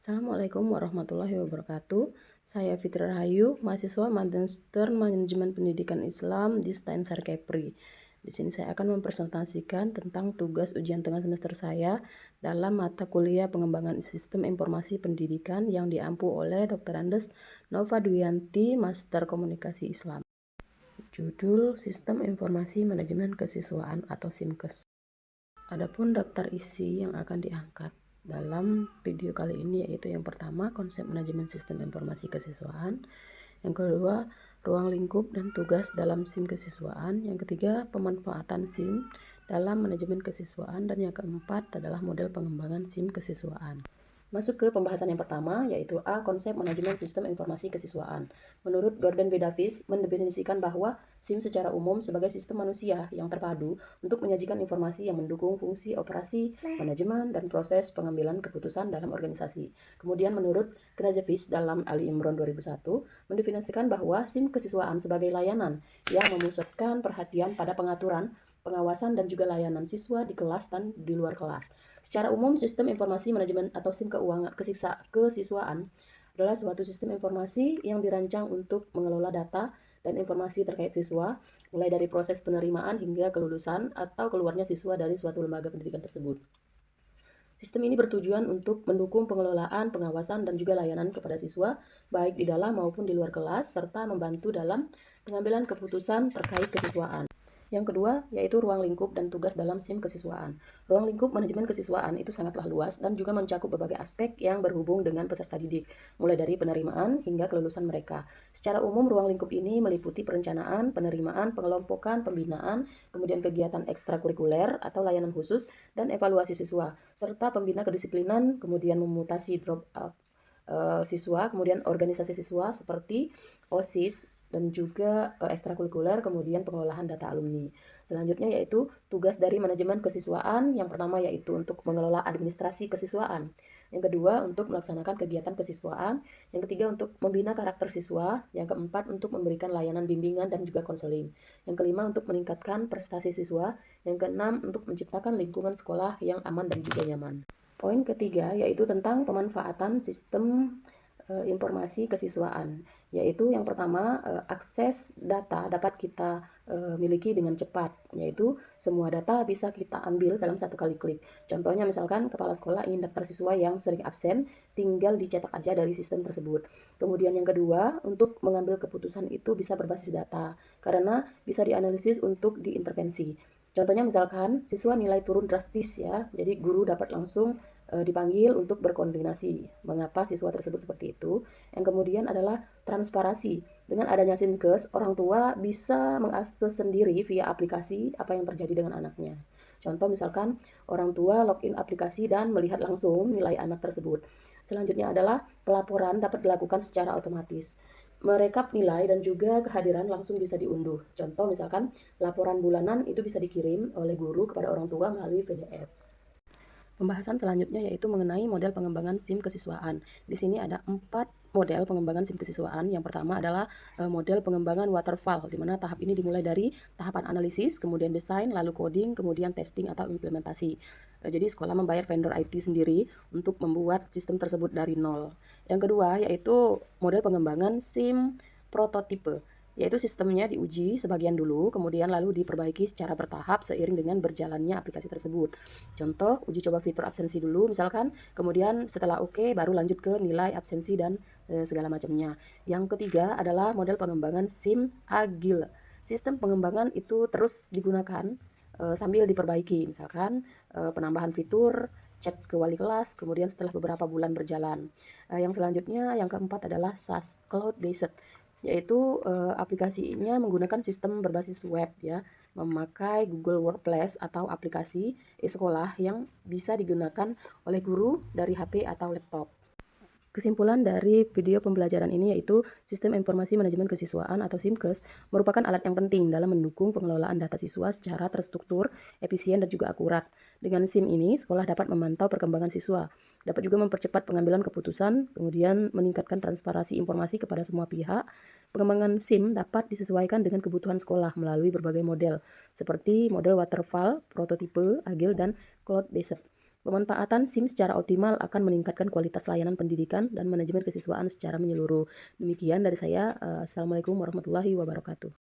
Assalamualaikum warahmatullahi wabarakatuh. Saya Fitri Rahayu, mahasiswa Magister Manajemen Pendidikan Islam di Steinsar Kepri. Di sini saya akan mempresentasikan tentang tugas ujian tengah semester saya dalam mata kuliah pengembangan sistem informasi pendidikan yang diampu oleh Dr. Andes Nova Dwianti, Master Komunikasi Islam. Judul Sistem Informasi Manajemen Kesiswaan atau SIMKES. Adapun daftar isi yang akan diangkat dalam video kali ini yaitu yang pertama konsep manajemen sistem informasi kesiswaan, yang kedua ruang lingkup dan tugas dalam SIM kesiswaan, yang ketiga pemanfaatan SIM dalam manajemen kesiswaan, dan yang keempat adalah model pengembangan SIM kesiswaan. Masuk ke pembahasan yang pertama, yaitu A. Konsep manajemen sistem informasi kesiswaan. Menurut Gordon B. Davis, mendefinisikan bahwa SIM secara umum sebagai sistem manusia yang terpadu untuk menyajikan informasi yang mendukung fungsi operasi, manajemen, dan proses pengambilan keputusan dalam organisasi. Kemudian menurut Knazevis dalam Ali Imron 2001, mendefinisikan bahwa SIM kesiswaan sebagai layanan yang memusatkan perhatian pada pengaturan, pengawasan, dan juga layanan siswa di kelas dan di luar kelas. Secara umum, sistem informasi manajemen atau SIM kesiswaan adalah suatu sistem informasi yang dirancang untuk mengelola data dan informasi terkait siswa, mulai dari proses penerimaan hingga kelulusan atau keluarnya siswa dari suatu lembaga pendidikan tersebut. Sistem ini bertujuan untuk mendukung pengelolaan, pengawasan, dan juga layanan kepada siswa, baik di dalam maupun di luar kelas, serta membantu dalam pengambilan keputusan terkait kesiswaan. Yang kedua, yaitu ruang lingkup dan tugas dalam SIM kesiswaan. Ruang lingkup manajemen kesiswaan itu sangatlah luas dan juga mencakup berbagai aspek yang berhubung dengan peserta didik, mulai dari penerimaan hingga kelulusan mereka. Secara umum, ruang lingkup ini meliputi perencanaan, penerimaan, pengelompokan, pembinaan, kemudian kegiatan ekstrakurikuler atau layanan khusus, dan evaluasi siswa, serta pembina kedisiplinan, kemudian memutasi drop out siswa, kemudian organisasi siswa seperti OSIS, dan juga ekstrakurikuler, kemudian pengelolaan data alumni. Selanjutnya yaitu tugas dari manajemen kesiswaan. Yang pertama yaitu untuk mengelola administrasi kesiswaan. Yang kedua untuk melaksanakan kegiatan kesiswaan. Yang ketiga untuk membina karakter siswa. Yang keempat untuk memberikan layanan bimbingan dan juga konseling. Yang kelima untuk meningkatkan prestasi siswa. Yang keenam untuk menciptakan lingkungan sekolah yang aman dan juga nyaman. Poin ketiga yaitu tentang pemanfaatan sistem informasi kesiswaan, yaitu yang pertama akses data dapat kita miliki dengan cepat, yaitu semua data bisa kita ambil dalam satu kali klik. Contohnya misalkan kepala sekolah ingin daftar siswa yang sering absen, tinggal dicetak aja dari sistem tersebut. Kemudian yang kedua, untuk mengambil keputusan itu bisa berbasis data, karena bisa dianalisis untuk diintervensi. Contohnya misalkan siswa nilai turun drastis ya, jadi guru dapat langsung dipanggil untuk berkoordinasi mengapa siswa tersebut seperti itu. Yang kemudian adalah transparansi. Dengan adanya SIMKES, orang tua bisa mengakses sendiri via aplikasi apa yang terjadi dengan anaknya. Contoh misalkan orang tua login aplikasi dan melihat langsung nilai anak tersebut. Selanjutnya adalah pelaporan dapat dilakukan secara otomatis. Merekap nilai dan juga kehadiran langsung bisa diunduh. Contoh misalkan laporan bulanan itu bisa dikirim oleh guru kepada orang tua melalui PDF. Pembahasan selanjutnya yaitu mengenai model pengembangan SIM kesiswaan. Di sini ada 4 model pengembangan SIM kesiswaan. Yang pertama adalah model pengembangan waterfall, di mana tahap ini dimulai dari tahapan analisis, kemudian desain, lalu coding, kemudian testing atau implementasi. Jadi sekolah membayar vendor IT sendiri untuk membuat sistem tersebut dari nol. Yang kedua yaitu model pengembangan SIM prototipe, yaitu sistemnya diuji sebagian dulu, kemudian lalu diperbaiki secara bertahap seiring dengan berjalannya aplikasi tersebut. Contoh, uji coba fitur absensi dulu misalkan, kemudian setelah oke baru lanjut ke nilai absensi dan segala macamnya. Yang ketiga adalah model pengembangan SIM agil. Sistem pengembangan itu terus digunakan sambil diperbaiki, misalkan penambahan fitur, chat ke wali kelas, kemudian setelah beberapa bulan berjalan. Yang selanjutnya, yang keempat adalah SaaS, Cloud Based, yaitu aplikasinya menggunakan sistem berbasis web ya, memakai Google Workplace atau aplikasi e-sekolah yang bisa digunakan oleh guru dari HP atau laptop. Kesimpulan dari video pembelajaran ini yaitu sistem informasi manajemen kesiswaan atau SIMKES merupakan alat yang penting dalam mendukung pengelolaan data siswa secara terstruktur, efisien, dan juga akurat. Dengan SIM ini, sekolah dapat memantau perkembangan siswa, dapat juga mempercepat pengambilan keputusan, kemudian meningkatkan transparansi informasi kepada semua pihak. Pengembangan SIM dapat disesuaikan dengan kebutuhan sekolah melalui berbagai model, seperti model waterfall, prototipe, agile, dan cloud-based. Pemanfaatan SIM secara optimal akan meningkatkan kualitas layanan pendidikan dan manajemen kesiswaan secara menyeluruh. Demikian dari saya. Assalamualaikum warahmatullahi wabarakatuh.